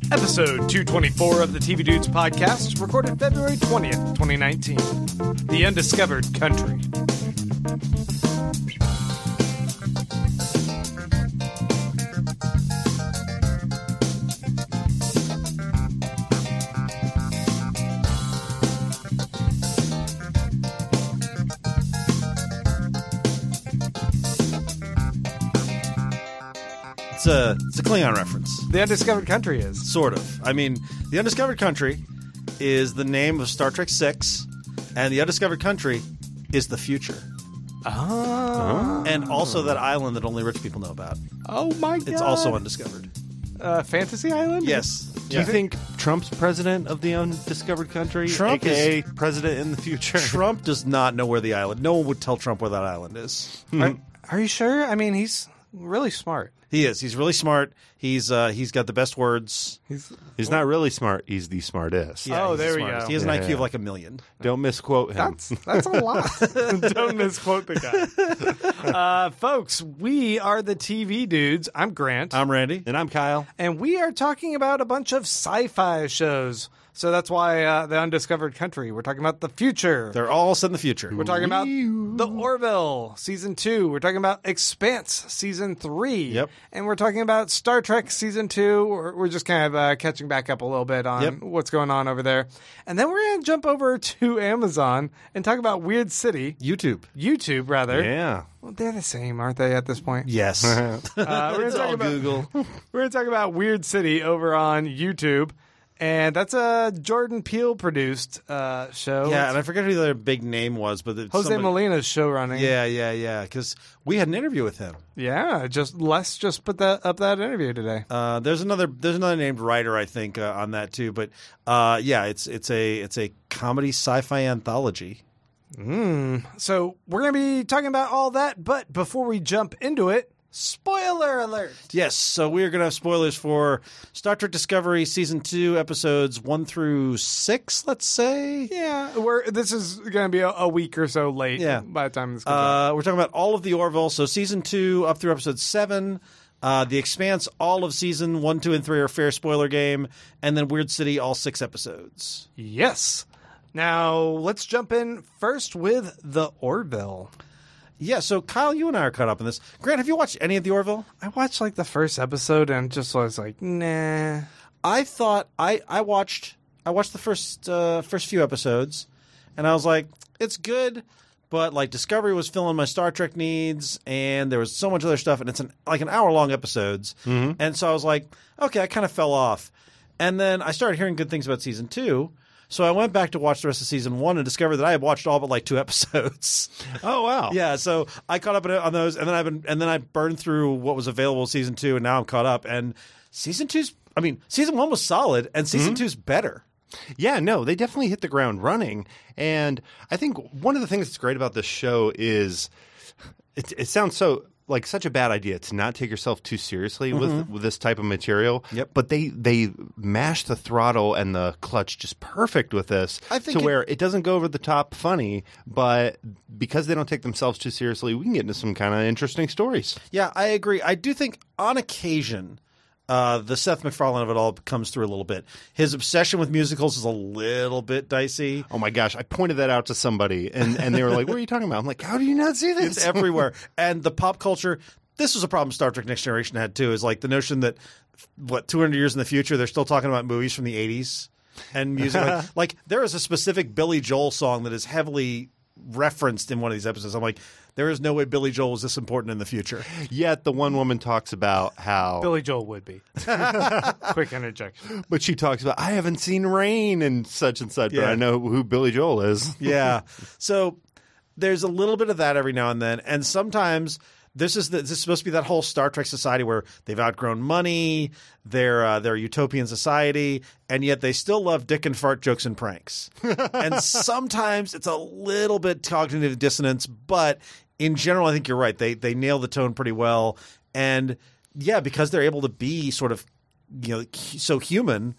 Episode 224 of the TV Dudes podcast, recorded February 20th, 2019. The Undiscovered Country. It's a Klingon reference. The Undiscovered Country is. Sort of. I mean, the Undiscovered Country is the name of Star Trek VI, and the Undiscovered Country is the future. Oh. And also that island that only rich people know about. Oh my god. It's also undiscovered. Fantasy Island? Yes. Do you think Trump's president of the Undiscovered Country, Trump a.k.a. president in the future? Trump does not know where the island. No one would tell Trump where that island is. Are you sure? I mean, he's really smart. He is. He's really smart. He's got the best words. He's not really smart. He's the smartest. Yeah, Oh, he's the there we smartest. go. He has an Yeah. IQ of like 1,000,000. Don't misquote him. That's a lot. Don't misquote the guy. Folks, we are the TV Dudes. I'm Grant. I'm Randy. And I'm Kyle. And we are talking about a bunch of sci-fi shows. So that's why the Undiscovered Country. We're talking about the future. They're all set in the future. We're talking about the Orville Season 2. We're talking about Expanse Season 3. Yep. And we're talking about Star Trek Season 2. We're just kind of catching back up a little bit on what's going on over there. And then we're going to jump over to Amazon and talk about Weird City. YouTube, rather. Yeah. Well, they're the same, aren't they, at this point? Yes. We're going to talk about Google. We're going to talk about Weird City over on YouTube. And that's a Jordan Peele produced show. Yeah, and I forget who the other big name was, but it's Jose Molina's show running. Yeah. Because we had an interview with him. Yeah, let's just put that interview today. There's another named writer, I think, on that too. But it's a comedy sci-fi anthology. So we're gonna be talking about all that, but before we jump into it, spoiler alert. Yes, so we're going to have spoilers for Star Trek Discovery Season 2, Episodes 1 through 6, let's say. Yeah, this is gonna be a week or so late. Yeah. By the time this comes out. We're talking about all of the Orville, so Season 2 up through Episode 7. The Expanse, all of Season 1, 2, and 3 are fair spoiler game. And then Weird City, all 6 episodes. Yes. Now let's jump in first with the Orville. Yeah, so Kyle, you and I are caught up in this. Grant, have you watched any of the Orville? I watched like the first episode and just was like, nah. I thought I watched the first few episodes, and I was like, it's good, but like Discovery was filling my Star Trek needs, and there was so much other stuff, and it's an hour long episodes, and so I was like, okay, I kind of fell off, and then I started hearing good things about Season 2. So I went back to watch the rest of Season 1 and discovered that I had watched all but like 2 episodes. Oh, wow. Yeah, so I caught up on those, and then I burned through what was available Season 2, and now I'm caught up. And Season 1 was solid, and Season 2's better. Yeah, no, they definitely hit the ground running. And I think one of the things that's great about this show is it sounds so like such a bad idea to not take yourself too seriously with this type of material. Yep. But they mash the throttle and the clutch just perfect with this where it doesn't go over the top funny, but because they don't take themselves too seriously, we can get into some kind of interesting stories. Yeah, I agree. I do think on occasion the Seth MacFarlane of it all comes through a little bit. His obsession with musicals is a little bit dicey. Oh my gosh, I pointed that out to somebody and they were like, what are you talking about? I'm like, how do you not see this? It's everywhere. And the pop culture, this was a problem Star Trek Next Generation had too, is like the notion that 200 years in the future they're still talking about movies from the 80s and music. like there is a specific Billy Joel song that is heavily referenced in one of these episodes. I'm like, there is no way Billy Joel is this important in the future. Yet the one woman talks about how Billy Joel would be. Quick interjection. But she talks about, I haven't seen Rain and such, but I know who Billy Joel is. Yeah. So there's a little bit of that every now and then. And sometimes this is supposed to be that whole Star Trek society where they've outgrown money, they're a utopian society, and yet they still love dick and fart jokes and pranks. And sometimes it's a little bit cognitive dissonance, but in general, I think you're right. They nail the tone pretty well. And yeah, because they're able to be sort of, so human,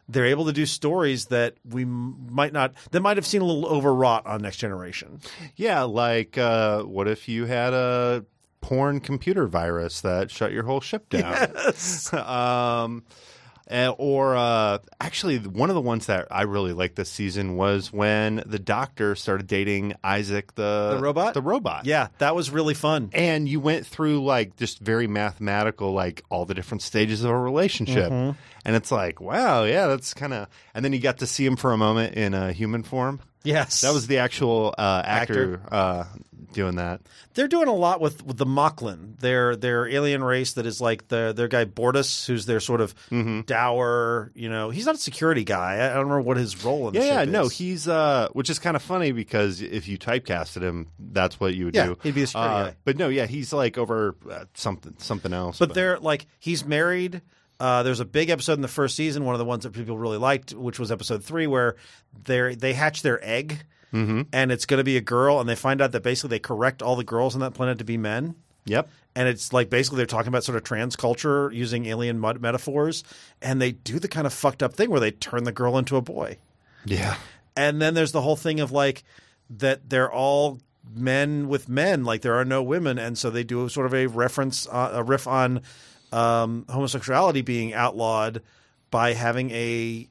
they're able to do stories that that might have seen a little overwrought on Next Generation. Yeah, like what if you had a porn computer virus that shut your whole ship down? Yes. Actually, one of the ones that I really liked this season was when the doctor started dating Isaac, the robot? The robot. Yeah, that was really fun. And you went through like just very mathematical, like all the different stages of a relationship. Mm-hmm. And it's like, wow, yeah, that's kind of. And then you got to see him for a moment in a human form. Yes. That was the actual actor doing that. They're doing a lot with the Moclan, their alien race that is like their guy Bortus, who's their sort of dour, he's not a security guy. I don't remember what his role in the ship is. No, he's which is kind of funny because if you typecasted him, that's what you would do. He'd be a security guy. But no, he's like over something else. But they're like he's married. There's a big episode in the first season, one of the ones that people really liked, which was episode 3, where they hatch their egg. Mm-hmm. And it's going to be a girl, and they find out that basically they correct all the girls on that planet to be men. Yep. And it's like basically they're talking about sort of trans culture using alien metaphors, and they do the kind of fucked up thing where they turn the girl into a boy. Yeah. And then there's the whole thing of like that they're all men with men, like there are no women, and so they do sort of a riff on homosexuality being outlawed by having a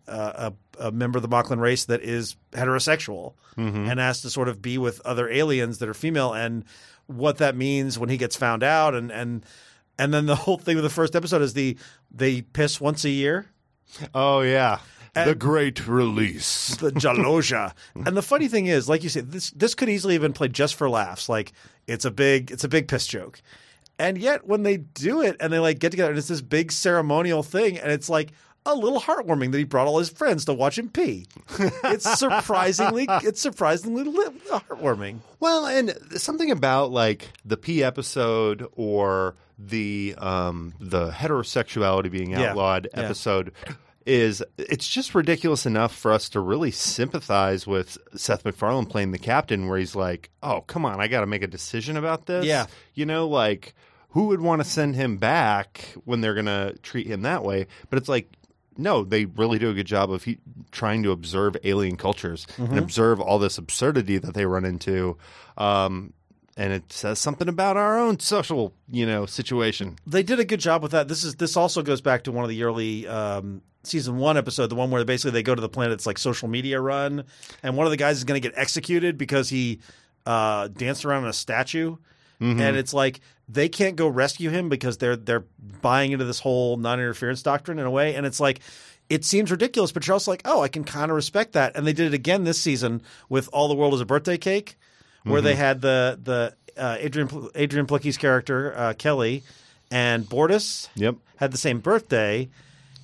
member of the Moclan race that is heterosexual and has to sort of be with other aliens that are female, and what that means when he gets found out, and then the whole thing with the first episode is they piss once a year. Oh yeah. And the great release. The Jaloja. And the funny thing is, like you said, this could easily have been played just for laughs. Like it's a big piss joke. And yet when they do it and they like get together and it's this big ceremonial thing, and it's like a little heartwarming that he brought all his friends to watch him pee. It's surprisingly heartwarming. Well, and something about like the pee episode or the heterosexuality being outlawed episode is it's just ridiculous enough for us to really sympathize with Seth MacFarlane playing the captain, where he's like, "Oh, come on, I got to make a decision about this." Yeah, like who would want to send him back when they're going to treat him that way? But it's like, no, they really do a good job of trying to observe alien cultures and observe all this absurdity that they run into. And it says something about our own social, situation. They did a good job with that. This also goes back to one of the early season 1 episode, the one where basically they go to the planet. It's like social media run, and one of the guys is going to get executed because he danced around in a statue. Mm-hmm. And it's like they can't go rescue him because they're buying into this whole non-interference doctrine in a way. And it's like it seems ridiculous, but you're also like, oh, I can kind of respect that. And they did it again this season with All the World is a Birthday Cake, where they had the Adrian Plicky's character Kelly and Bortus had the same birthday,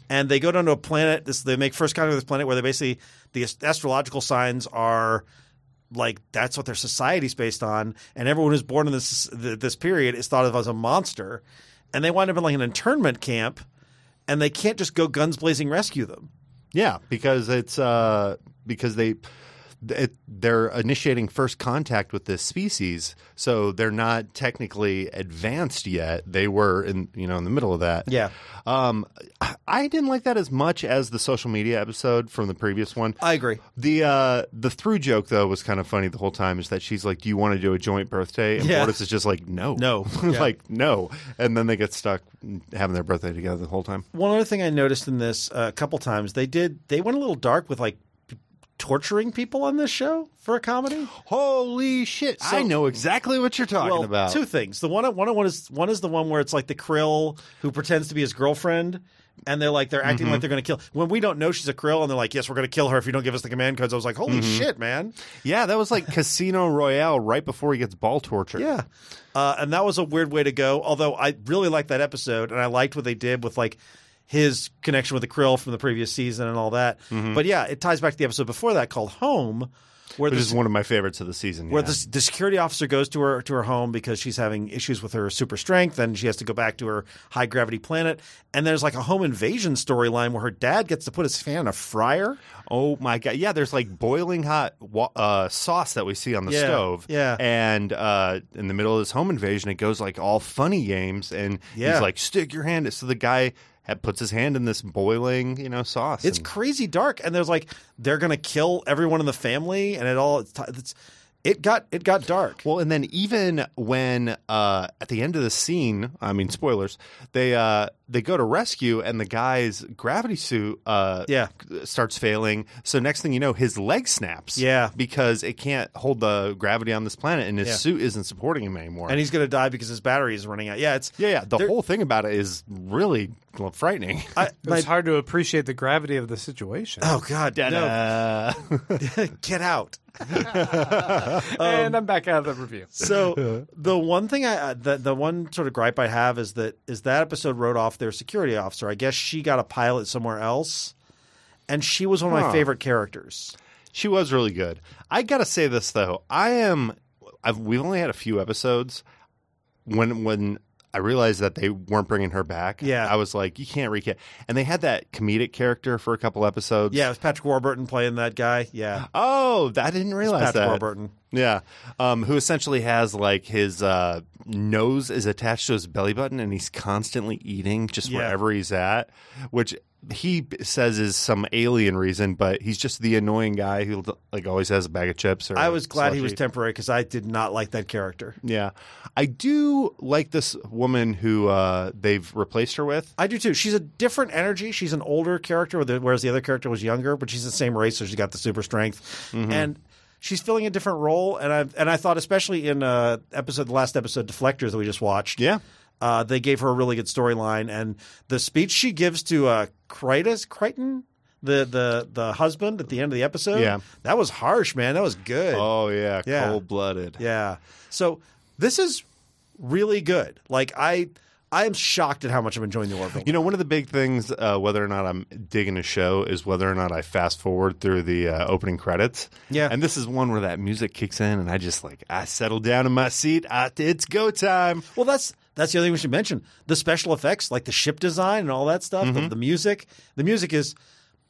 and they go down to a planet. They make first contact with this planet where they basically the astrological signs are. Like that's what their society's based on, and everyone who's born in this period is thought of as a monster, and they wind up in like an internment camp, and they can't just go guns blazing rescue them. Yeah, because it's because they're initiating first contact with this species, so they're not technically advanced yet. They were in the middle of that. Yeah. I didn't like that as much as the social media episode from the previous one. I agree. The through joke though was kind of funny the whole time. Is that she's like, "Do you want to do a joint birthday?" And Bortus is just like, "No, like no." And then they get stuck having their birthday together the whole time. One other thing I noticed in this a couple times, they went a little dark with like torturing people on this show for a comedy. Holy shit! So, I know exactly what you're talking about. Two things. The one is the one where it's like the Krill who pretends to be his girlfriend, and they're acting like they're going to kill. When we don't know she's a Krill, and they're like, "Yes, we're going to kill her if you don't give us the command codes." I was like, "Holy shit, man!" Yeah, that was like Casino Royale right before he gets ball tortured. Yeah, and that was a weird way to go. Although I really liked that episode, and I liked what they did with like his connection with the Krill from the previous season and all that. Mm-hmm. But yeah, it ties back to the episode before that called Home, which is one of my favorites of the season. Where the security officer goes to her home because she's having issues with her super strength, and she has to go back to her high gravity planet. And there's like a home invasion storyline where her dad gets to put his fan in a fryer. Oh my god! Yeah, there's like boiling hot sauce that we see on the stove. Yeah, and in the middle of this home invasion, it goes like all funny games, and he's like, "Stick your hand." So the guy puts his hand in this boiling, sauce. It's crazy dark, and there's like they're gonna kill everyone in the family, and it got dark. Well, and then even when at the end of the scene, I mean, spoilers, they go to rescue, and the guy's gravity suit starts failing. So next thing you know, his leg snaps. Yeah, because it can't hold the gravity on this planet, and his suit isn't supporting him anymore. And he's gonna die because his battery is running out. Yeah, The whole thing about it is really frightening. It's hard to appreciate the gravity of the situation. Oh God, no. Get out. And I'm back out of the review. So the one thing the one sort of gripe I have is that episode wrote off their security officer. I guess she got a pilot somewhere else, and she was one of my favorite characters. She was really good. I gotta say this though, we've only had a few episodes. When I realized that they weren't bringing her back, I was like, you can't recast. And they had that comedic character for a couple episodes. Yeah, it was Patrick Warburton playing that guy. Yeah. Oh, I didn't realize Patrick that. Warburton. Yeah. Who essentially has like his nose is attached to his belly button, and he's constantly eating just wherever he's at, which he says is some alien reason, but he's just the annoying guy who like always has a bag of chips. I was glad he was temporary because I did not like that character. Yeah. I do like this woman who they've replaced her with. I do too. She's a different energy. She's an older character, whereas the other character was younger, but she's the same race, so she's got the super strength. Mm-hmm. And she's filling a different role. And I thought, especially in the last episode, Deflectors, that we just watched. Yeah. They gave her a really good storyline, and the speech she gives to Crichton, the husband at the end of the episode, that was harsh, man. That was good. Oh yeah, cold-blooded. Yeah. So this is really good. Like I am shocked at how much I'm enjoying the Orville. One of the big things, whether or not I'm digging a show, is whether or not I fast forward through the opening credits. Yeah. And this is one where that music kicks in, and I settle down in my seat. It's go time. Well, that's the other thing we should mention. The special effects, like the ship design and all that stuff, Mm-hmm. the music. The music is –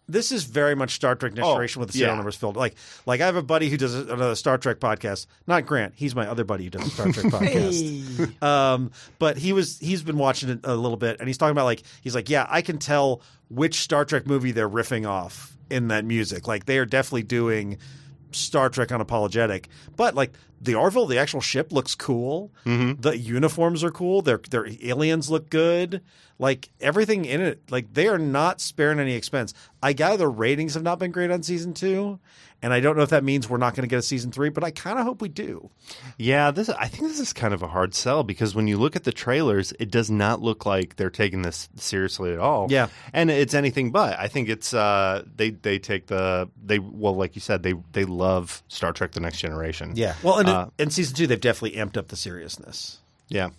this is very much Star Trek Next Generation with the serial numbers filled. Like I have a buddy who does another Star Trek podcast. Not Grant. He's my other buddy who does a Star Trek podcast. But he's been watching it a little bit, and he's talking about he's like, yeah, I can tell which Star Trek movie they're riffing off in that music. Like they are definitely doing Star Trek unapologetic. But the Orville, the actual ship, looks cool. Mm-hmm. The uniforms are cool. Their aliens look good. Everything in it, they are not sparing any expense. I gather the ratings have not been great on season 2, and I don't know if that means we're not going to get a season 3, but I kind of hope we do. Yeah, I think this is kind of a hard sell because when you look at the trailers, it does not look like they're taking this seriously at all. Yeah, and it's anything but. I think it's like you said, they love Star Trek: The Next Generation. Yeah, well, and in season 2, they've definitely amped up the seriousness. Yeah.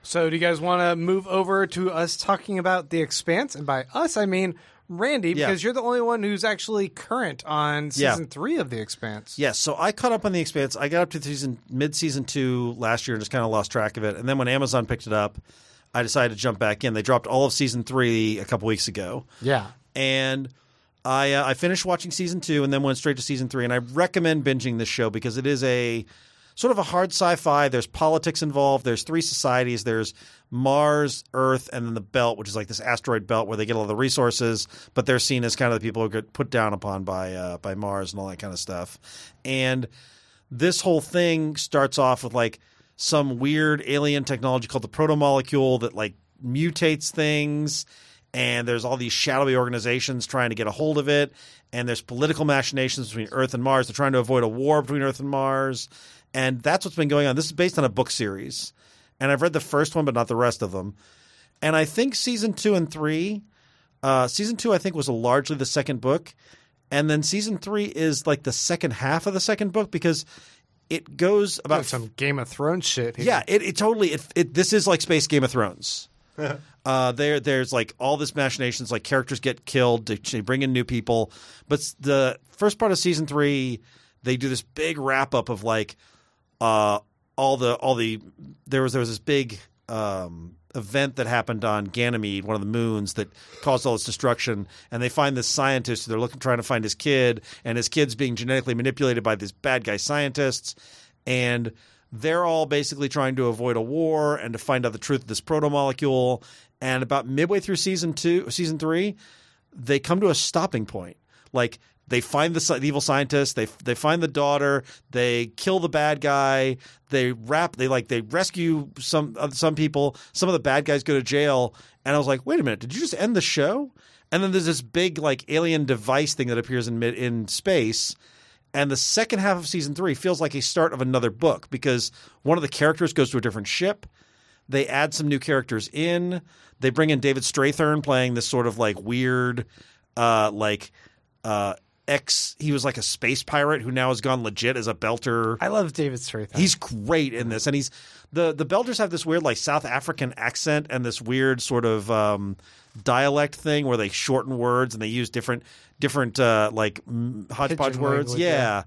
So do you guys want to move over to us talking about The Expanse? And by us, I mean Randy, because you're the only one who's actually current on season 3 of The Expanse. Yes, so I caught up on The Expanse. I got up to mid-season 2 last year and just kind of lost track of it. And then when Amazon picked it up, I decided to jump back in. They dropped all of season 3 a couple weeks ago. Yeah. And I finished watching season 2 and then went straight to season 3. And I recommend binging this show because it is a sort of a hard sci-fi. There's politics involved. There's 3 societies. There's Mars, Earth, and then the Belt, which is like this asteroid belt where they get all the resources, but they're seen as kind of the people who get put down upon by Mars and all that kind of stuff. And this whole thing starts off with some weird alien technology called the protomolecule that mutates things, and there's all these shadowy organizations trying to get a hold of it, and there's political machinations between Earth and Mars. They're trying to avoid a war between Earth and Mars. And that's what's been going on. This is based on a book series. And I've read the first one, but not the rest of them. And I think season 2 and 3, season 2 I think was largely the second book. And then season 3 is the second half of the second book because it goes about some Game of Thrones shit here. Yeah, it totally this is like Space Game of Thrones. There's all this machinations, characters get killed, they bring in new people. But the first part of season 3, they do this big wrap up of there was this big event that happened on Ganymede, one of the moons, that caused all this destruction. And they find this scientist who they're trying to find his kid, and his kid's being genetically manipulated by these bad guy scientists. And they're all basically trying to avoid a war and to find out the truth of this protomolecule. And about midway through season 3, they come to a stopping point. Like, they find the evil scientist, they find the daughter, they kill the bad guy, they rescue some people, some of the bad guys go to jail, and I was like, wait a minute, did you just end the show? And then there's this big like alien device thing that appears in space, and the second half of season 3 feels like a start of another book because one of the characters goes to a different ship. They add some new characters in. They bring in David Strathern playing this sort of like weird, he was like a space pirate who now has gone legit as a belter. I love David Strathern. He's great in this, and he's the belters have this weird like South African accent and this weird sort of dialect thing where they shorten words and they use different like hodgepodge Pigeon words. language, Yeah.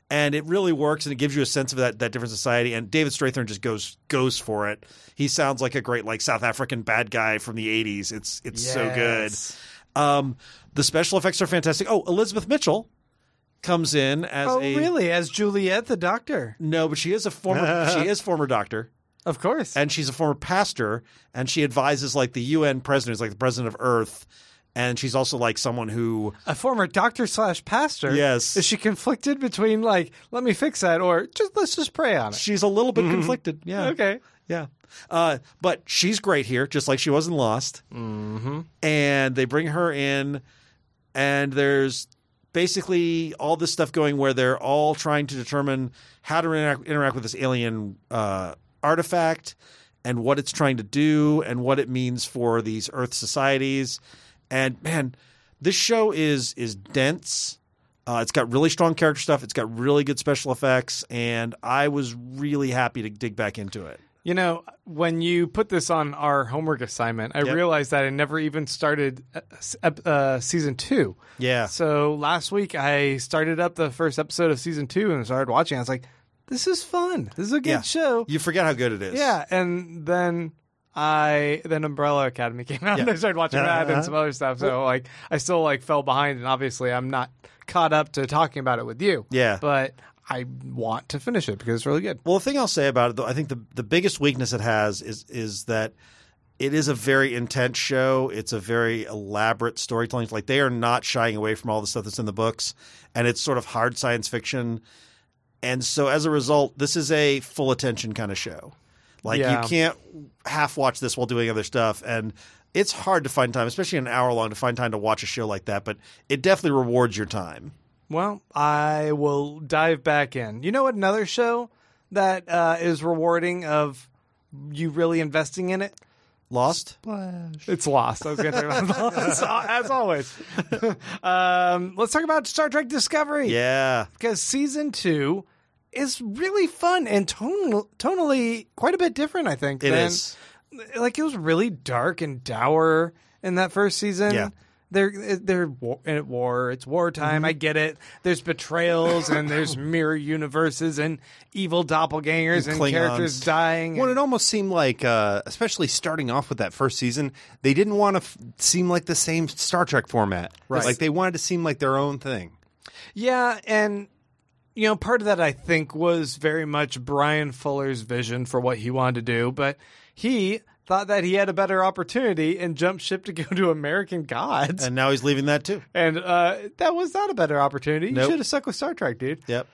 And it really works, and it gives you a sense of that different society. And David Strathern just goes for it. He sounds like a great like South African bad guy from the 80s. It's so good. The special effects are fantastic. Oh, Elizabeth Mitchell comes in as as Juliet the doctor? No, but she is former doctor. Of course. And she's a former pastor, and she advises like the UN president, who's like the president of Earth. And she's also like someone who a former doctor / pastor. Yes. Is she conflicted between like, let me fix that, or let's just pray on it? She's a little bit conflicted. Yeah. Okay. Yeah. But she's great here, just like she was in Lost. Mm-hmm. And they bring her in, and there's basically all this stuff going where they're all trying to determine how to interact with this alien artifact and what it's trying to do and what it means for these Earth societies. And man, this show is dense. It's got really strong character stuff. It's got really good special effects, and I was really happy to dig back into it. You know, when you put this on our homework assignment, I realized that I never even started season 2. Yeah. So last week I started up the first episode of season 2 and started watching. I was like, this is fun. This is a good show. You forget how good it is. Yeah, and then Umbrella Academy came out and I started watching that and some other stuff. So like I still like fell behind, and obviously I'm not caught up to talking about it with you. Yeah. But I want to finish it because it's really good. Well, the thing I'll say about it, though, I think the biggest weakness it has is that it is a very intense show. It's a very elaborate storytelling. Like, they are not shying away from all the stuff that's in the books, and it's sort of hard science fiction. And so as a result, this is a full attention kind of show. Like, you can't half watch this while doing other stuff. And it's hard to find time, especially an hour long, to find time to watch a show like that. But it definitely rewards your time. Well, I will dive back in. You know what? Another show that is rewarding of you really investing in it? Lost? Splash. It's Lost. I was going to talk about Lost, as always. Let's talk about Star Trek Discovery. Yeah. Because season 2 is really fun and tonally quite a bit different, I think. It is. Like, it was really dark and dour in that first season. Yeah. They're at war. It's wartime. Mm-hmm. I get it. There's betrayals and there's mirror universes and evil doppelgangers and characters dying. Well, it almost seemed like, especially starting off with that first season, they didn't want to seem like the same Star Trek format. Right. Like, they wanted to seem like their own thing. Yeah, and you know, part of that I think was very much Brian Fuller's vision for what he wanted to do, but he thought that he had a better opportunity and jumped ship to go to American Gods. And now he's leaving that too. And that was not a better opportunity. Nope. You should have stuck with Star Trek, dude. Yep.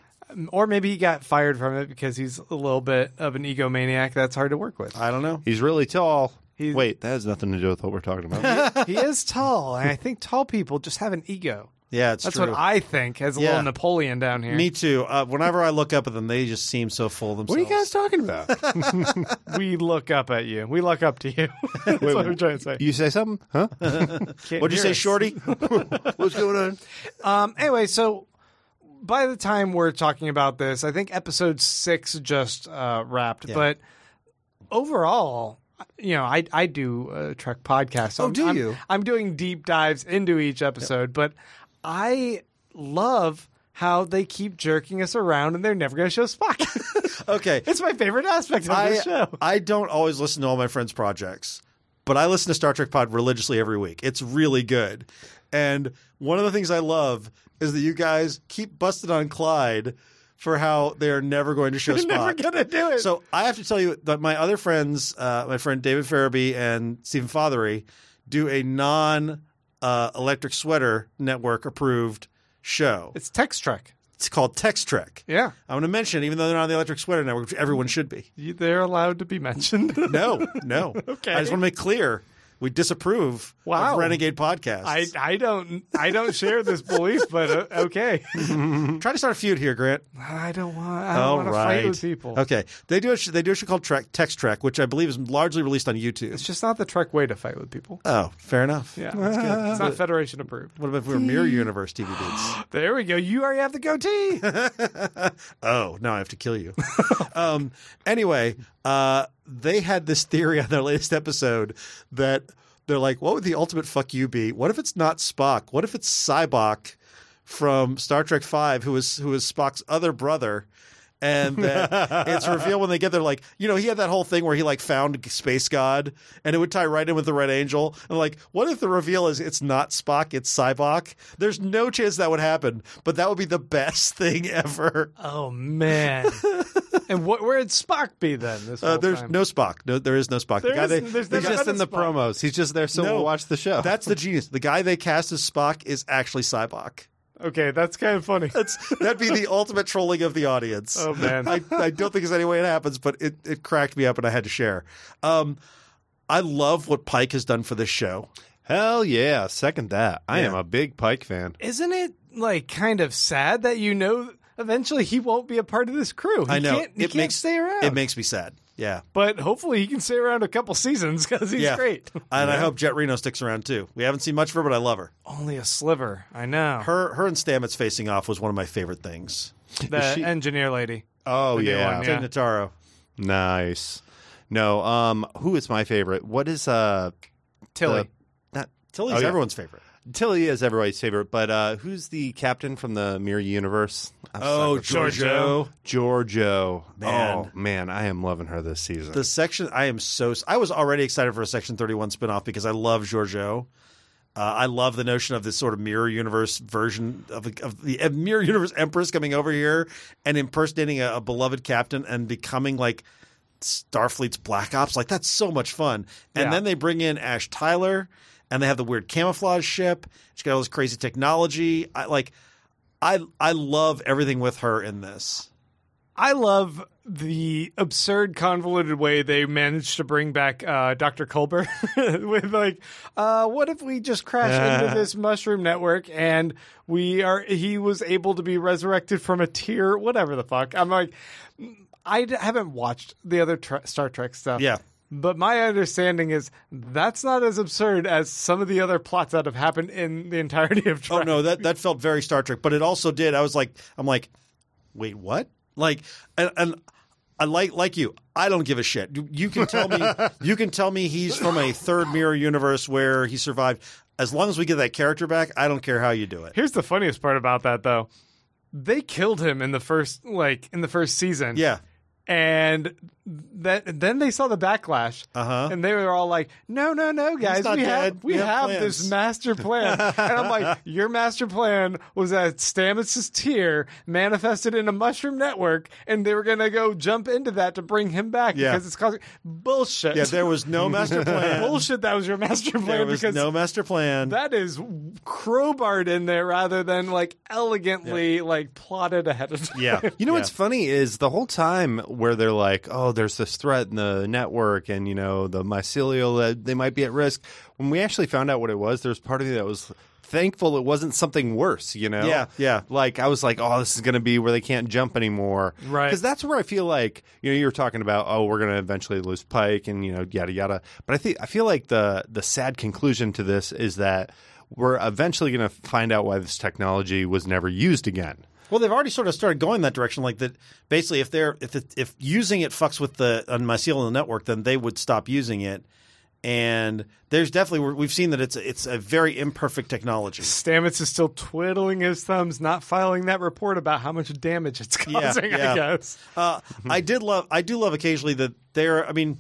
Or maybe he got fired from it because he's a little bit of an egomaniac that's hard to work with. I don't know. He's really tall. Wait, that has nothing to do with what we're talking about. He is tall, and I think tall people just have an ego. Yeah, it's That's true. what I think, as a little Napoleon down here. Me too. Whenever I look up at them, they just seem so full of themselves. What are you guys talking about? We look up at you. We look up to you. That's what I'm trying to say. You say something? Huh? What'd you say, Shorty? What's going on? Anyway, so by the time we're talking about this, I think episode 6 just wrapped. Yeah. But overall, you know, I do a Trek podcast. So I'm doing deep dives into each episode, but I love how they keep jerking us around and they're never going to show Spock. Okay. It's my favorite aspect of this show. I don't always listen to all my friends' projects, but I listen to Star Trek Pod religiously every week. It's really good. And one of the things I love is that you guys keep busting on Clyde for how they're never going to show Spock. They're never going to do it. So I have to tell you that my other friends, my friend David Farabee and Stephen Fothery, do a non-Electric Sweater Network approved show. It's Text Trek. It's called Text Trek. Yeah. I'm going to mention, even though they're not on the Electric Sweater Network, which everyone should be. They're allowed to be mentioned? No. Okay. I just want to make clear. We disapprove of Renegade podcasts. I don't share this belief, but okay. Try to start a feud here, Grant. I don't want to fight with people. Okay, they do a show called Text Trek, which I believe is largely released on YouTube. It's just not the Trek way to fight with people. Oh, fair enough. Yeah, that's good. It's not Federation approved. What about if we were Mirror Universe TV dudes? There we go. You already have the goatee. Oh, now I have to kill you. Anyway, they had this theory on their latest episode that they're like, what would the ultimate fuck you be? What if it's not Spock? What if it's Cybok from Star Trek V, who is Spock's other brother? And that it's revealed when they get there, like, you know, he had that whole thing where he like found Space God, and it would tie right in with the Red Angel. And like, what if the reveal is it's not Spock, it's Cybok? There's no chance that would happen, but that would be the best thing ever. Oh man! And where'd Spock be then? This whole there's time? no Spock. No, there is no Spock. He's just in the promos. He's just there so we'll watch the show. That's the genius. The guy they cast as Spock is actually Cybok. Okay, that's kind of funny. That'd be the ultimate trolling of the audience. Oh, man. I don't think there's any way it happens, but it cracked me up and I had to share. I love what Pike has done for this show. Hell yeah. Second that. I am a big Pike fan. Isn't it, like, kind of sad that eventually he won't be a part of this crew? I know. He can't stay around. It makes me sad. Yeah. But hopefully he can stay around a couple seasons because he's great. And I hope Jet Reno sticks around too. We haven't seen much of her, but I love her. Only a sliver. I know. Her and Stamets facing off was one of my favorite things. The engineer lady. Oh, yeah. Tig Notaro. Nice. No, who is my favorite? What is Tilly. Tilly's everyone's favorite. Tilly is everybody's favorite, but who's the captain from the Mirror Universe? Giorgio. Man, I am loving her this season. The section, I was already excited for a Section 31 spinoff because I love Giorgio. I love the notion of this sort of Mirror Universe version of the Mirror Universe Empress coming over here and impersonating a beloved captain and becoming like Starfleet's Black Ops. Like, that's so much fun. And then they bring in Ash Tyler. And they have the weird camouflage ship. She's got all this crazy technology. I love everything with her in this. I love the absurd, convoluted way they managed to bring back Dr. Culber with like, what if we just crash into this mushroom network and he was able to be resurrected from a tear, whatever the fuck. I'm like, I haven't watched the other Star Trek stuff. Yeah. But my understanding is that's not as absurd as some of the other plots that have happened in the entirety of Trek. Oh no, that felt very Star Trek, but it also did. I'm like, wait, what? Like, and I like you. I don't give a shit. You can tell me he's from a third mirror universe where he survived. As long as we get that character back, I don't care how you do it. Here's the funniest part about that, though. They killed him in the first season. Yeah. And then they saw the backlash, and they were all like, "No, guys, we have this master plan." And I'm like, "Your master plan was that Stamets' tear manifested in a mushroom network, and they were gonna go jump into that to bring him back because it's causing bullshit." Yeah, there was no master plan. Bullshit. That was your master plan. There was no master plan. That is crowbarred in there rather than like elegantly like plotted ahead of time. Yeah. You know what's funny is the whole time where they're like, oh, there's this threat in the network and, you know, the mycelial, they might be at risk. When we actually found out what it was, there's part of me that was thankful it wasn't something worse, you know? Yeah. Like, I was like, oh, this is going to be where they can't jump anymore. Right. Because that's where I feel like, you know, you were talking about, oh, we're going to eventually lose Pike and, you know, yada, yada. But I feel like the sad conclusion to this is that we're eventually going to find out why this technology was never used again. Well, they've already sort of started going that direction. Like that, basically, if using it fucks with the mycelial network, then they would stop using it. And there's definitely we've seen that it's a very imperfect technology. Stamets is still twiddling his thumbs, not filing that report about how much damage it's causing. Yeah. I guess. I do love occasionally that they're. I mean,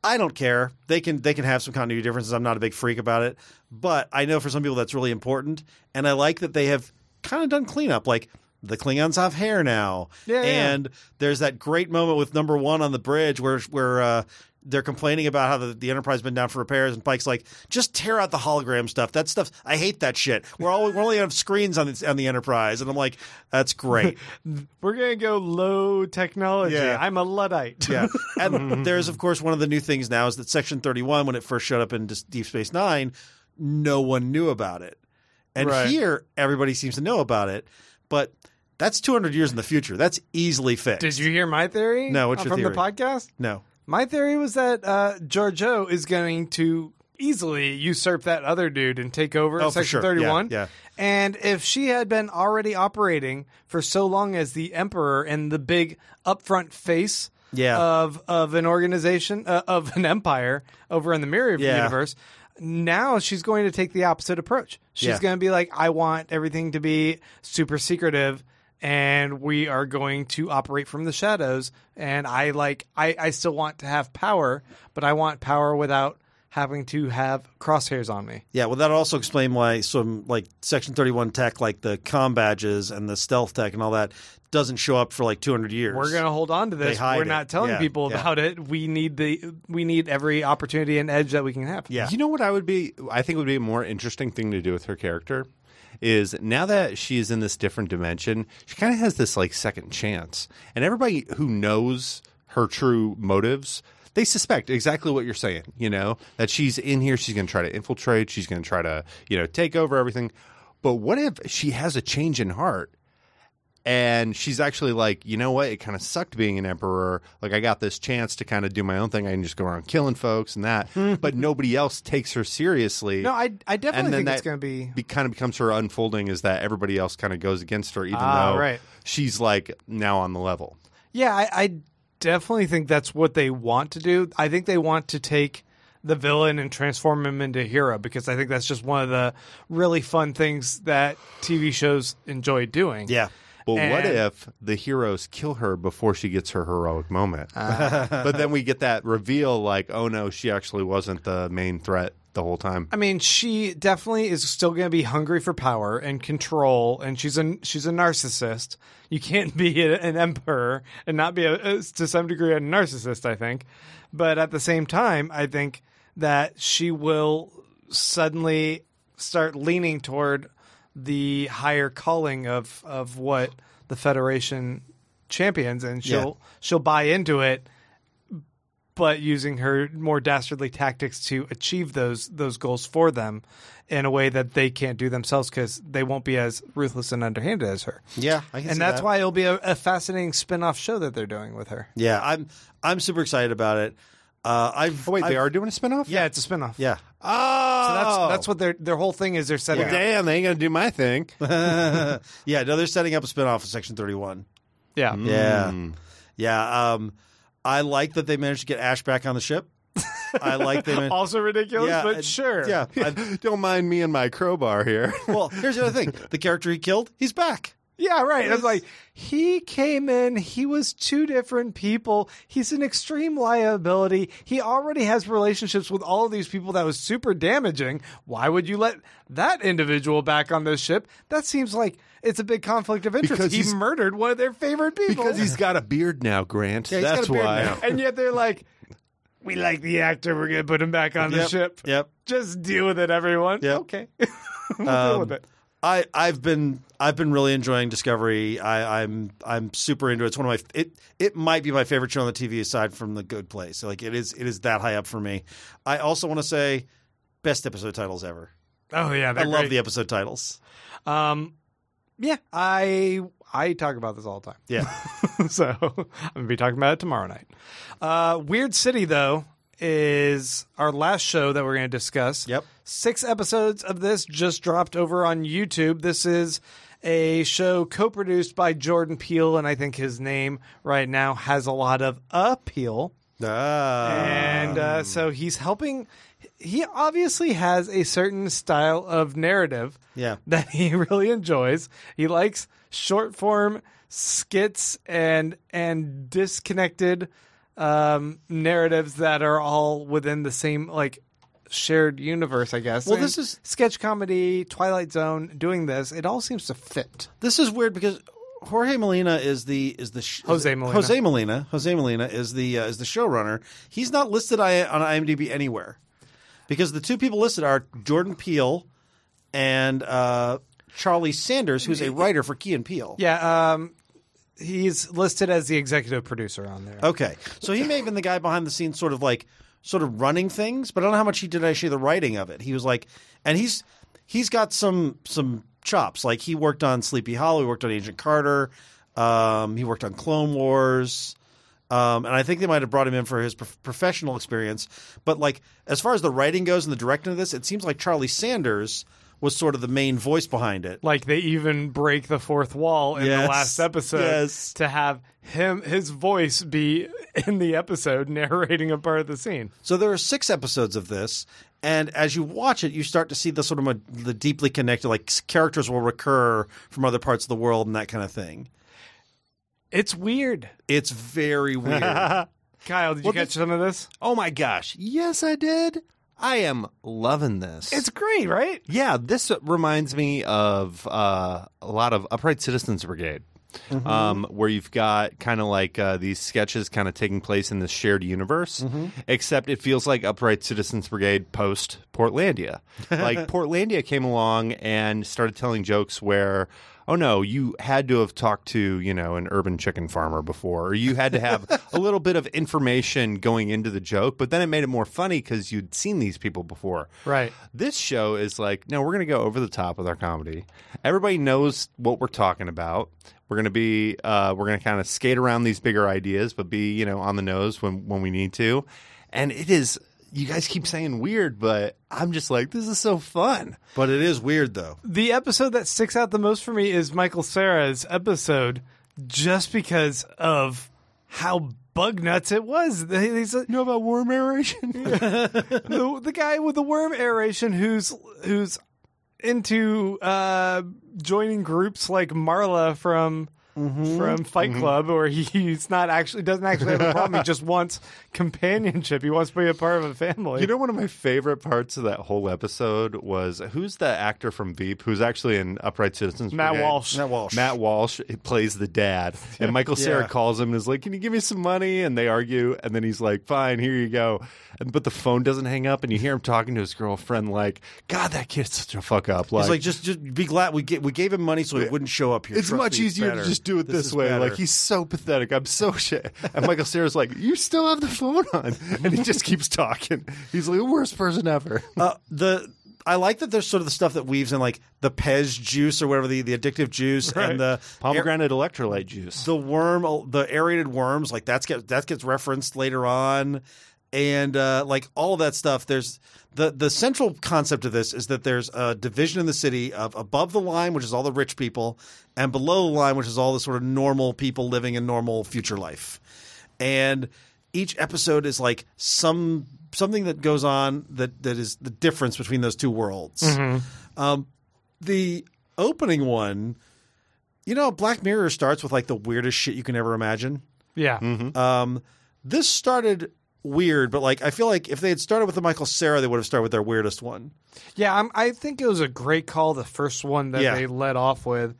I don't care. They can have some continuity differences. I'm not a big freak about it, but I know for some people that's really important. And I like that they have kind of done cleanup. Like, the Klingons have hair now. Yeah, and there's that great moment with number 1 on the bridge where they're complaining about how the Enterprise has been down for repairs, and Pike's like, just tear out the hologram stuff. That stuff, I hate that shit. We only have screens on the Enterprise. And I'm like, that's great. We're going to go low technology. Yeah. I'm a Luddite. Yeah. And there's, of course, one of the new things now is that Section 31, when it first showed up in Deep Space Nine, no one knew about it. And here, everybody seems to know about it. But that's 200 years in the future. That's easily fixed. Did you hear my theory? No, what's your from theory? the podcast? No. My theory was that Georgiou is going to easily usurp that other dude and take over Section 31. Yeah. And if she had been already operating for so long as the Emperor and the big upfront face of an organization, of an empire over in the Mirror universe, now she's going to take the opposite approach. She's going to be like, I want everything to be super secretive, and we are going to operate from the shadows. And I still want to have power, but I want power without having to have crosshairs on me. Yeah, well, that'll also explain why some like Section 31 tech, like the comm badges and the stealth tech and all that, doesn't show up for like 200 years. We're going to hold on to this. We're not telling people about it. We need every opportunity and edge that we can have. Yeah. You know what I think would be a more interesting thing to do with her character is now that she is in this different dimension, she kind of has this like second chance. And everybody who knows her true motives, they suspect exactly what you're saying, that she's in here, she's going to try to infiltrate, she's going to try to, take over everything. But what if she has a change in heart and she's actually like, you know what, it kind of sucked being an emperor. Like, I got this chance to kind of do my own thing. I can just go around killing folks and that. But nobody else takes her seriously. No, I definitely think it's going to be... kind of becomes her unfolding is that everybody else kind of goes against her, even though she's like now on the level. Yeah, I definitely think that's what they want to do. I think they want to take the villain and transform him into a hero, because I think that's just one of the really fun things that TV shows enjoy doing. Yeah. Well, what if the heroes kill her before she gets her heroic moment? But then we get that reveal like, oh no, she actually wasn't the main threat the whole time. I mean, she definitely is still going to be hungry for power and control, and she's a narcissist. You can't be an emperor and not be to some degree a narcissist, I think. But at the same time, I think that she will suddenly start leaning toward the higher calling of what the Federation champions, and she'll buy into it, but using her more dastardly tactics to achieve those goals for them in a way that they can't do themselves, because they won't be as ruthless and underhanded as her. Yeah, I can see that's that. why it'll be a fascinating spin-off show that they're doing with her. Yeah, I'm super excited about it. They are doing a spinoff? Yeah, it's a spinoff. Yeah. So that's what their whole thing is. They're setting up. Damn, they ain't gonna do my thing. Yeah, no, they're setting up a spinoff of Section 31. Yeah. Yeah. I like that they managed to get Ash back on the ship. I like they also ridiculous, but sure. Yeah. Don't mind me and my crowbar here. Well, here's the other thing. The character he killed, he's back. Yeah, right. I was like, he came in, he was two different people. He's an extreme liability. He already has relationships with all of these people that was super damaging. Why would you let that individual back on this ship? That seems like it's a big conflict of interest. Because he murdered one of their favorite people. Because he's got a beard now, Grant. Yeah, that's why. now. And yet they're like, we like the actor, we're going to put him back on the ship. Yep. Just deal with it, everyone. Yep. Okay. We'll deal with it. I've been really enjoying Discovery. I'm super into it. It's one of my it might be my favorite show on the TV aside from The Good Place. So like it is that high up for me. I also want to say best episode titles ever. Oh yeah, I love the episode titles. Yeah, I talk about this all the time. Yeah. So I'm gonna be talking about it tomorrow night. Weird City though is our last show that we're going to discuss. Yep. 6 episodes of this just dropped over on YouTube. This is a show co-produced by Jordan Peele, and I think his name right now has a lot of appeal. And so he's helping. He obviously has a certain style of narrative that he really enjoys. He likes short form skits and disconnected narratives that are all within the same like shared universe, I guess. Well, And this is sketch comedy, Twilight Zone, doing this. It all seems to fit. This is weird because Jorge Molina is Jose Molina. Jose Molina is the showrunner. He's not listed on IMDb anywhere because the two people listed are Jordan Peele and Charlie Sanders, who's a writer for Key and Peele. Yeah, he's listed as the executive producer on there. Okay, so he may have been the guy behind the scenes, sort of running things, but I don't know how much he did actually the writing of it. He was like, and he's got some chops. Like he worked on Sleepy Hollow, he worked on Agent Carter, he worked on Clone Wars, and I think they might have brought him in for his professional experience. But like as far as the writing goes and the directing of this, it seems like Charlie Sanders was sort of the main voice behind it. Like they even break the fourth wall in the last episode to have his voice be in the episode narrating a part of the scene. So there are 6 episodes of this, and as you watch it, you start to see the sort of the deeply connected, like characters will recur from other parts of the world and that kind of thing. It's weird. It's very weird. Kyle, did you catch some of this? Oh my gosh. Yes, I did. I am loving this. It's great, right? Yeah, this reminds me of a lot of Upright Citizens Brigade, where you've got kind of like these sketches kind of taking place in this shared universe, except it feels like Upright Citizens Brigade post Portlandia. Like Portlandia came along and started telling jokes where, oh no, you had to have talked to, an urban chicken farmer before, or you had to have a little bit of information going into the joke, but then it made it more funny because you'd seen these people before. Right. This show is like, no, we're going to go over the top with our comedy. Everybody knows what we're talking about. We're going to kind of skate around these bigger ideas, but be, on the nose when we need to. And it is, you guys keep saying weird, but I'm just like, this is so fun. But it is weird, though. The episode that sticks out the most for me is Michael Cera's episode, just because of how bug nuts it was. He's You know about worm aeration? the guy with the worm aeration who's into joining groups like Marla from Fight Club, or doesn't actually have a problem. He just wants companionship. He wants to be a part of a family. One of my favorite parts of that whole episode was, who's the actor from Veep who's actually in Upright Citizens Matt Brigade? Walsh. Matt Walsh plays the dad, and Michael Cera calls him and is like, "Can you give me some money?" And they argue, and then he's like, "Fine, here you go." But the phone doesn't hang up, and you hear him talking to his girlfriend like, "God, that kid's such a fuck up." He's like, just be glad we gave him money so he wouldn't show up here. It's much easier to just do it this way. Like, he's so pathetic. I'm so shit. And Michael Cera's like, "You still have the phone on," and he just keeps talking. He's like the worst person ever. I like that there's sort of the stuff that weaves in, like the Pez juice or whatever, the addictive juice, right, and the pomegranate electrolyte juice. The the aerated worms, like that gets referenced later on, and like all of that stuff. There's the central concept of this is that there's a division in the city of above the line, which is all the rich people, and below the line, which is all the sort of normal people living a normal future life, and each episode is like something that goes on that is the difference between those two worlds. The opening one, Black Mirror starts with like the weirdest shit you can ever imagine. Yeah. This started weird, but like I feel like if they had started with the Michael Cera, they would have started with their weirdest one. Yeah, I think it was a great call, the first one that they led off with,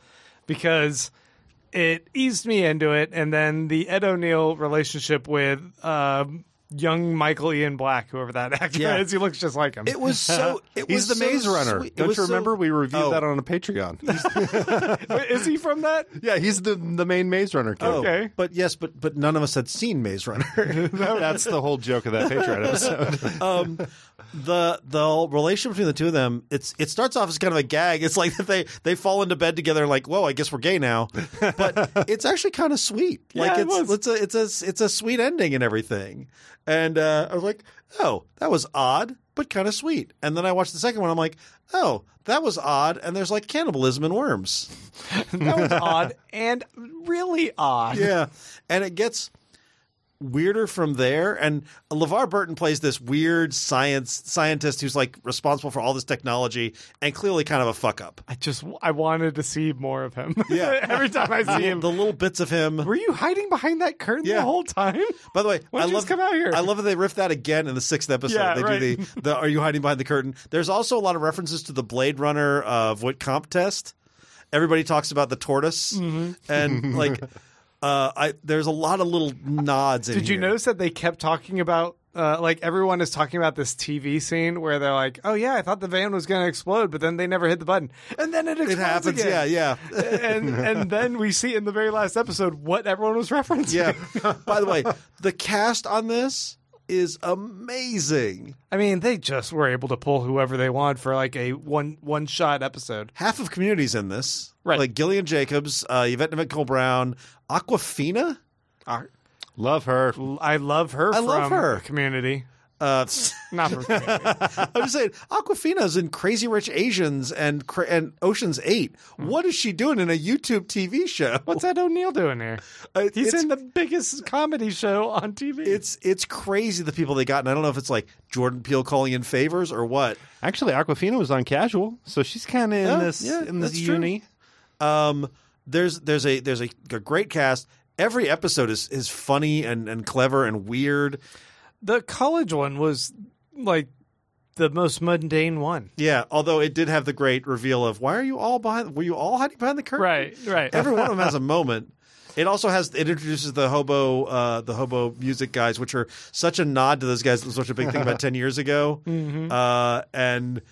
because it eased me into it, and then the Ed O'Neill relationship with young Michael Ian Black, whoever that actor is, he looks just like him. It was so. He's the Maze Runner. Don't you remember? We reviewed that on a Patreon. Is he from that? Yeah, he's the main Maze Runner kid. Okay, but none of us had seen Maze Runner. That's the whole joke of that Patreon episode. The relationship between the two of them, it starts off as kind of a gag. It's like that they fall into bed together, like, whoa, I guess we're gay now. But it's actually kind of sweet. Like it's a sweet ending and everything. And I was like, oh, that was odd, but kind of sweet. And then I watched the second one. I'm like, oh, that was odd. And there's like cannibalism and worms. That was odd and really odd. Yeah, and it gets weirder from there. And LeVar Burton plays this weird scientist who's like responsible for all this technology and clearly kind of a fuck up. I wanted to see more of him. Yeah. Every time I see him. The little bits of him. Were you hiding behind that curtain the whole time? By the way, Why don't you just come out here? I love that they riff that again in the 6th episode. Yeah, they do the are you hiding behind the curtain? There's also a lot of references to the Blade Runner Voight Comp test. everybody talks about the tortoise, and like there's a lot of little nods. Did you notice that they kept talking about? Like everyone is talking about this TV scene where they're like, "Oh yeah, I thought the van was going to explode, but then they never hit the button, and then it explodes happens." again. Yeah. and then we see in the very last episode what everyone was referencing. Yeah. By the way, the cast on this is amazing. I mean, they just were able to pull whoever they want for like a one shot episode. Half of Community's in this, right? Like Gillian Jacobs, Yvette Nicole Brown, Awkwafina. Love her. I love her. Love her. Community. Not from Community. I'm just saying, Awkwafina's in Crazy Rich Asians and Ocean's 8. What is she doing in a YouTube TV show? What's Ed O'Neill doing here? He's in the biggest comedy show on TV. It's crazy the people they got, and I don't know if it's like Jordan Peele calling in favors or what. Actually, Awkwafina was on Casual, so she's kind of in this uni. There's a great cast. Every episode is funny and clever and weird. The college one was like the most mundane one. Yeah, although it did have the great reveal of were you all hiding behind the curtain? Right. Every one of them has a moment. It also introduces the hobo music guys, which are such a nod to those guys. It was such a big thing about 10 years ago. And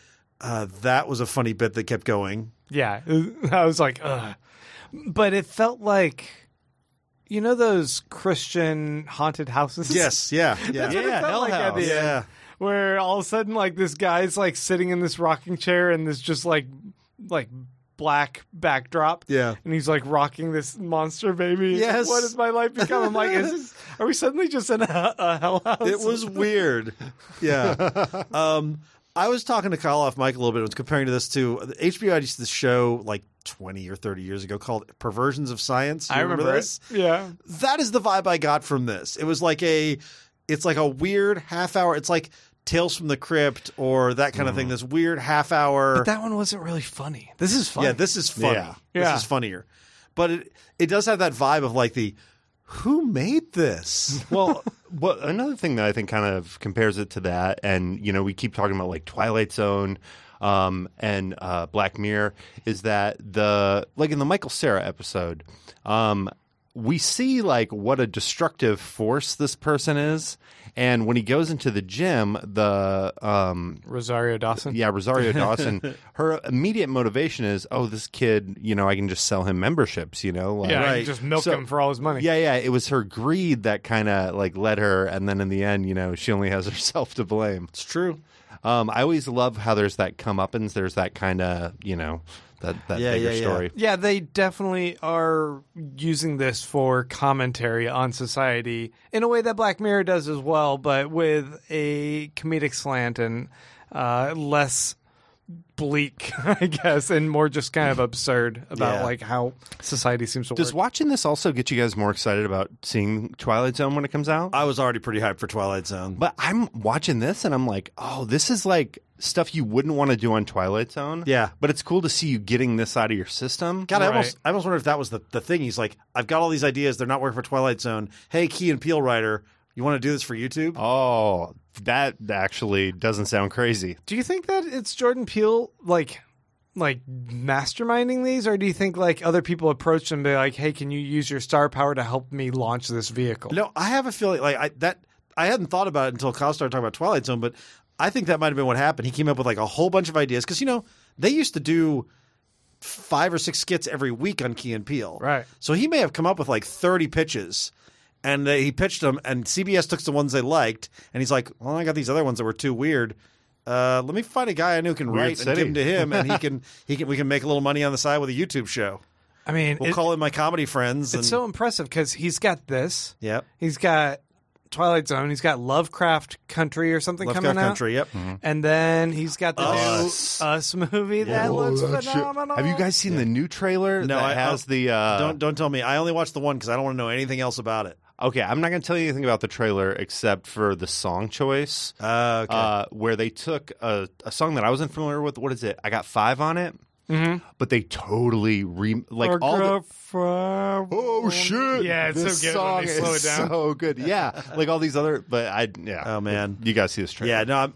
that was a funny bit that kept going. Yeah. I was like, ugh. But it felt like, you know those Christian haunted houses? Yes, yeah. That's what it felt like at the end. Where all of a sudden, like, this guy's, like, sitting in this rocking chair and this just, like black backdrop. Yeah. And he's, like, rocking this monster baby. Yes. What has my life become? I'm like, are we suddenly just in a hell house? It was weird. Yeah. I was talking to Kyle off mic a little bit. I was comparing to this to HBO had this show like 20 or 30 years ago called Perversions of Science. I remember this. Yeah. That is the vibe I got from this. It was like it's like a weird half hour. It's like Tales from the Crypt or that kind of thing. This weird half hour. But that one wasn't really funny. This is funny. Yeah, this is funny. Yeah. This is funnier. But it does have that vibe of like who made this? Well, another thing that I think kind of compares it to that, and you know, we keep talking about like Twilight Zone and Black Mirror, is that in the Michael Cera episode, we see like what a destructive force this person is. And when he goes into the gym, Rosario Dawson. Yeah, Rosario Dawson. Her immediate motivation is, this kid, you know, I can just sell him memberships, you know? Like, I can just milk him for all his money. Yeah. It was her greed that kind of like led her, and then in the end, you know, she only has herself to blame. It's true. I always love how there's that comeuppance. There's that kind of, you know, that bigger story. Yeah, they definitely are using this for commentary on society in a way that Black Mirror does as well, but with a comedic slant and less bleak, I guess, and more just kind of absurd about like how society seems to work. Does watching this also get you guys more excited about seeing Twilight Zone when it comes out? I was already pretty hyped for Twilight Zone. But I'm watching this and I'm like, this is like stuff you wouldn't want to do on Twilight Zone. Yeah. But it's cool to see you getting this out of your system. God, I almost wonder if that was the thing. He's like, I've got all these ideas. They're not working for Twilight Zone. Hey, Key and Peele writer, you want to do this for YouTube? Oh, that actually doesn't sound crazy. Do you think that it's Jordan Peele like masterminding these, or do you think like other people approach him and be like, hey, can you use your star power to help me launch this vehicle? No, I have a feeling like I hadn't thought about it until Kyle started talking about Twilight Zone, but I think that might have been what happened. He came up with like a whole bunch of ideas because, you know, they used to do 5 or 6 skits every week on Key and Peele. Right. So he may have come up with like 30 pitches. And he pitched them, and CBS took the ones they liked, and he's like, "Well, I got these other ones that were too weird. Let me find a guy I knew can write and give them to him, and we can make a little money on the side with a YouTube show. I mean, we'll call in my comedy friends." It's so impressive because he's got this. Yep. He's got Twilight Zone. He's got Lovecraft Country or something coming out. Lovecraft Country, yep. Mm-hmm. And then he's got the new Us movie that looks phenomenal. Have you guys seen the new trailer? No, that has the. Don't tell me. I only watched the one because I don't want to know anything else about it. Okay, I'm not going to tell you anything about the trailer except for the song choice. Okay. Where they took a song that I wasn't familiar with. What is it? I Got 5 on it. but they totally oh shit! Yeah, it's this so good song when they slow is it down. so good. Yeah, like all these other, Oh man, you guys see this trailer? Yeah, no,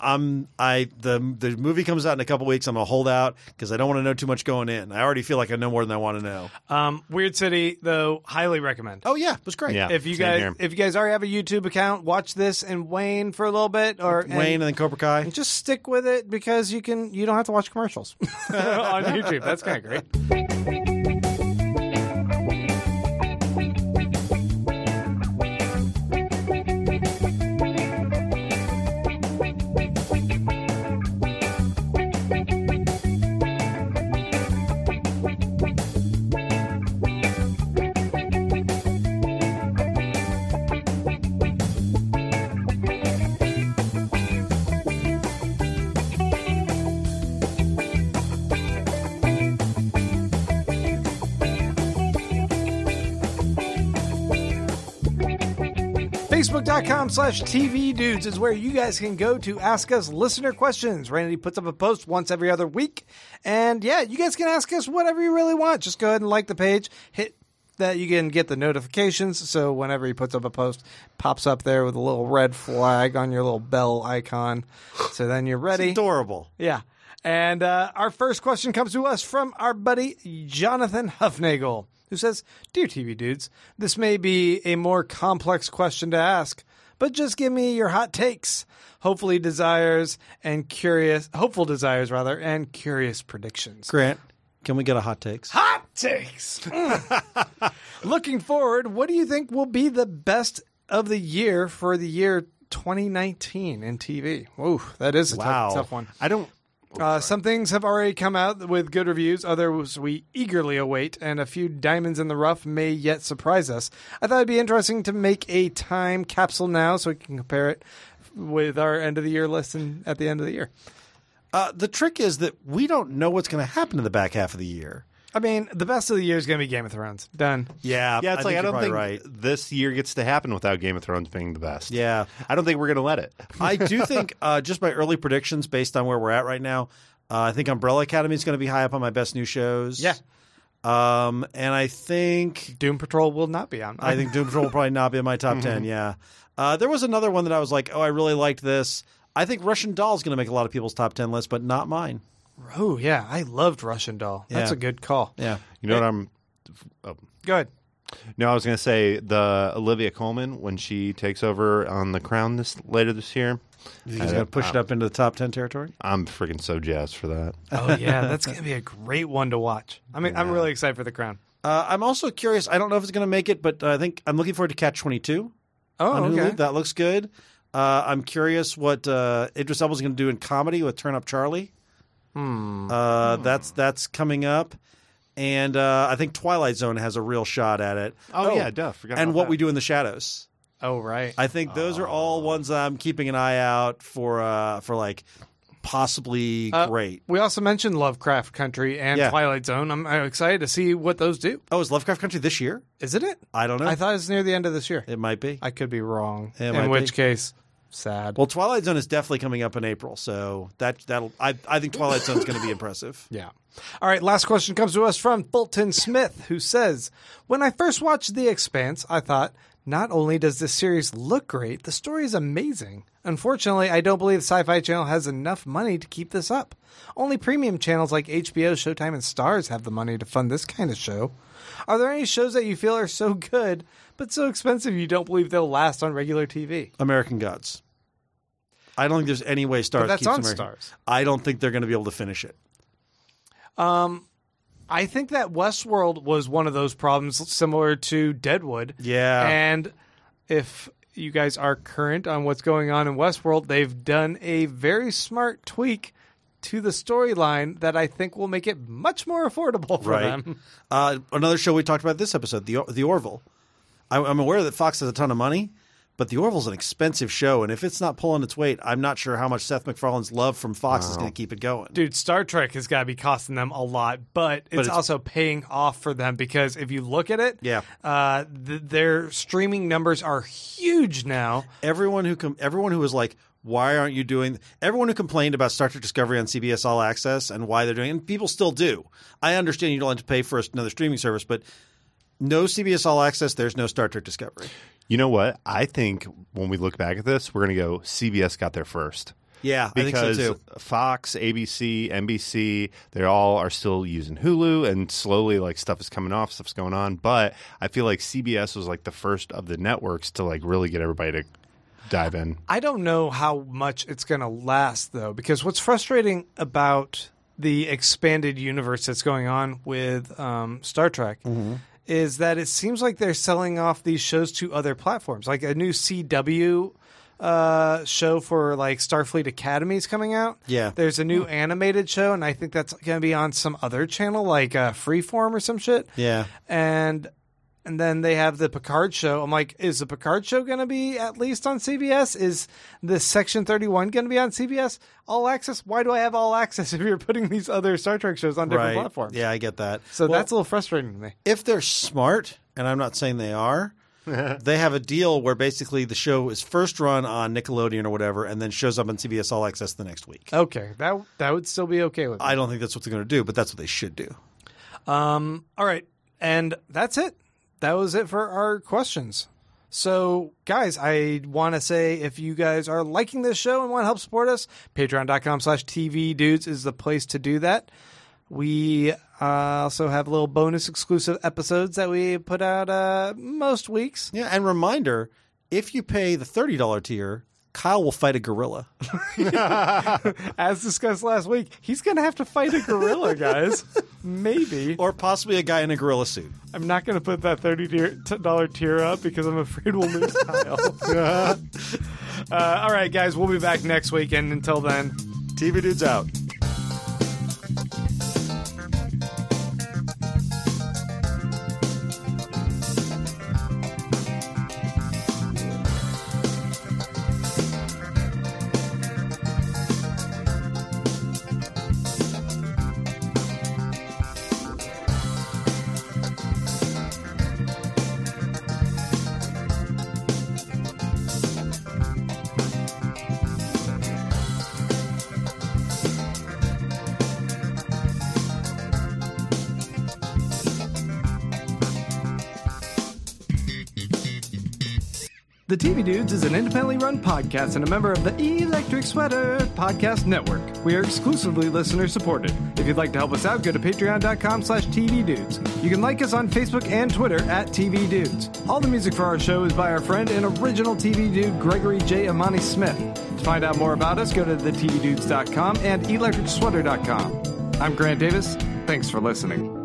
the movie comes out in a couple weeks. I'm gonna hold out because I don't want to know too much going in. I already feel like I know more than I want to know. Weird City, though, highly recommend. Oh yeah, it was great. Yeah. If you Same here. guys already have a YouTube account, watch this and Wayne for a little bit, Wayne and then Cobra Kai. and just stick with it because you don't have to watch commercials on YouTube. That's kind of great. Facebook.com/TV Dudes is where you guys can go to ask us listener questions. Randy puts up a post once every other week. And yeah, you guys can ask us whatever you really want. Just go ahead and like the page. Hit that you can get the notifications. So whenever he puts up a post, pops up there with a little red flag on your little bell icon. So then you're ready. It's adorable. Yeah. And our first question comes to us from our buddy Jonathan Huffnagel, who says, "Dear TV Dudes, this may be a more complex question to ask, but just give me your hot takes, hopeful desires, and curious predictions." Grant, can we get a hot takes? Hot takes! Looking forward, what do you think will be the best of the year for the year 2019 in TV? Ooh, that is a tough one. I don't. Some things have already come out with good reviews. Others we eagerly await, and a few diamonds in the rough may yet surprise us. I thought it'd be interesting to make a time capsule now so we can compare it with our end of the year list at the end of the year. The trick is that we don't know what's going to happen in the back half of the year. I mean, the best of the year is going to be Game of Thrones. Done. Yeah, Yeah, it's like I don't think right. this year gets to happen without Game of Thrones being the best. Yeah, I don't think we're going to let it. I do think just my early predictions based on where we're at right now. I think Umbrella Academy is going to be high up on my best new shows. Yeah. And I think Doom Patrol will not be on. I think Doom Patrol will probably not be in my top 10. Yeah. There was another one that I was like, oh, I really liked this. I think Russian Doll is going to make a lot of people's top 10 list, but not mine. Oh, yeah. I loved Russian Doll. That's Yeah. a good call. Yeah. You know what I'm. Go ahead. No, I was going to say the Olivia Colman when she takes over on The Crown later this year. He's going to push it up into the top 10 territory? I'm freaking so jazzed for that. Oh, yeah. That's going to be a great one to watch. I mean, I'm really excited for The Crown. I'm also curious. I don't know if it's going to make it, but I think I'm looking forward to Catch 22. Oh, on Hulu. okay. That looks good. I'm curious what Idris Elba's going to do in comedy with Turn Up Charlie. That's coming up. And I think Twilight Zone has a real shot at it. Oh, yeah, duh. Forgot And about What that. We Do in the Shadows. Oh, right. I think those are all ones that I'm keeping an eye out for like possibly great. We also mentioned Lovecraft Country and Yeah. Twilight Zone. I'm excited to see what those do. Oh, is Lovecraft Country this year? Isn't it? I don't know. I thought it was near the end of this year. It might be. I could be wrong. It might In which be. case, sad. Well, Twilight Zone is definitely coming up in April, so I think Twilight Zone is going to be impressive. Yeah. All right, last question comes to us from Fulton Smith, who says, "When I first watched The Expanse, I thought, not only does this series look great, the story is amazing. Unfortunately, I don't believe the Sci-Fi Channel has enough money to keep this up. Only premium channels like HBO, Showtime, and Starz have the money to fund this kind of show. Are there any shows that you feel are so good, but so expensive you don't believe they'll last on regular TV?" American Gods. I don't think there's any way Starz that's keeps on American. Starz. I don't think they're going to be able to finish it. I think that Westworld was one of those problems similar to Deadwood. Yeah. And if you guys are current on what's going on in Westworld, they've done a very smart tweak to the storyline that I think will make it much more affordable for them. Another show we talked about this episode, the Orville. I'm aware that Fox has a ton of money, but the Orville's an expensive show, and if it's not pulling its weight, I'm not sure how much Seth MacFarlane's love from Fox is going to keep it going. Dude, Star Trek has got to be costing them a lot, but it's also paying off for them because if you look at it, their streaming numbers are huge now. Everyone who was like, why aren't you doing – everyone who complained about Star Trek Discovery on CBS All Access and why they're doing it, and people still do. I understand you don't like to pay for another streaming service, but no CBS All Access, there's no Star Trek Discovery. You know what? I think when we look back at this, we're going to go CBS got there first. Yeah, I think so too. Because Fox, ABC, NBC, they all are still using Hulu, and slowly like stuff is coming off, stuff's going on. But I feel like CBS was like the first of the networks to like really get everybody to dive in. I don't know how much it's going to last though, because what's frustrating about the expanded universe that's going on with Star Trek is that it seems like they're selling off these shows to other platforms, like a new CW show for like Starfleet Academy is coming out. Yeah. There's a new animated show, and I think that's going to be on some other channel, like Freeform or some shit. Yeah. And then they have the Picard show. I'm like, is the Picard show going to be at least on CBS? Is the Section 31 going to be on CBS All Access? Why do I have All Access if you're putting these other Star Trek shows on different platforms? Yeah, I get that. So that's a little frustrating to me. If they're smart, and I'm not saying they are, they have a deal where basically the show is first run on Nickelodeon or whatever, and then shows up on CBS All Access the next week. Okay, that would still be okay with me. I don't think that's what they're going to do, but that's what they should do. All right, and that's it. That was it for our questions. So, guys, I want to say if you guys are liking this show and want to help support us, patreon.com/tvdudes is the place to do that. We also have little bonus exclusive episodes that we put out most weeks. Yeah, and reminder, if you pay the $30 tier, Kyle will fight a gorilla. As discussed last week, he's going to have to fight a gorilla, guys. Maybe. Or possibly a guy in a gorilla suit. I'm not going to put that $30 tier up because I'm afraid we'll lose Kyle. All right, guys, we'll be back next week. And until then, TV Dudes out. The TV Dudes is an independently run podcast and a member of the Electric Sweater Podcast Network. We are exclusively listener supported. If you'd like to help us out, go to patreon.com/tvdudes. You can like us on Facebook and Twitter @TVDudes. All the music for our show is by our friend and original TV dude, Gregory J. Amani Smith. To find out more about us, go to thetvdudes.com and electricsweater.com. I'm Grant Davis. Thanks for listening.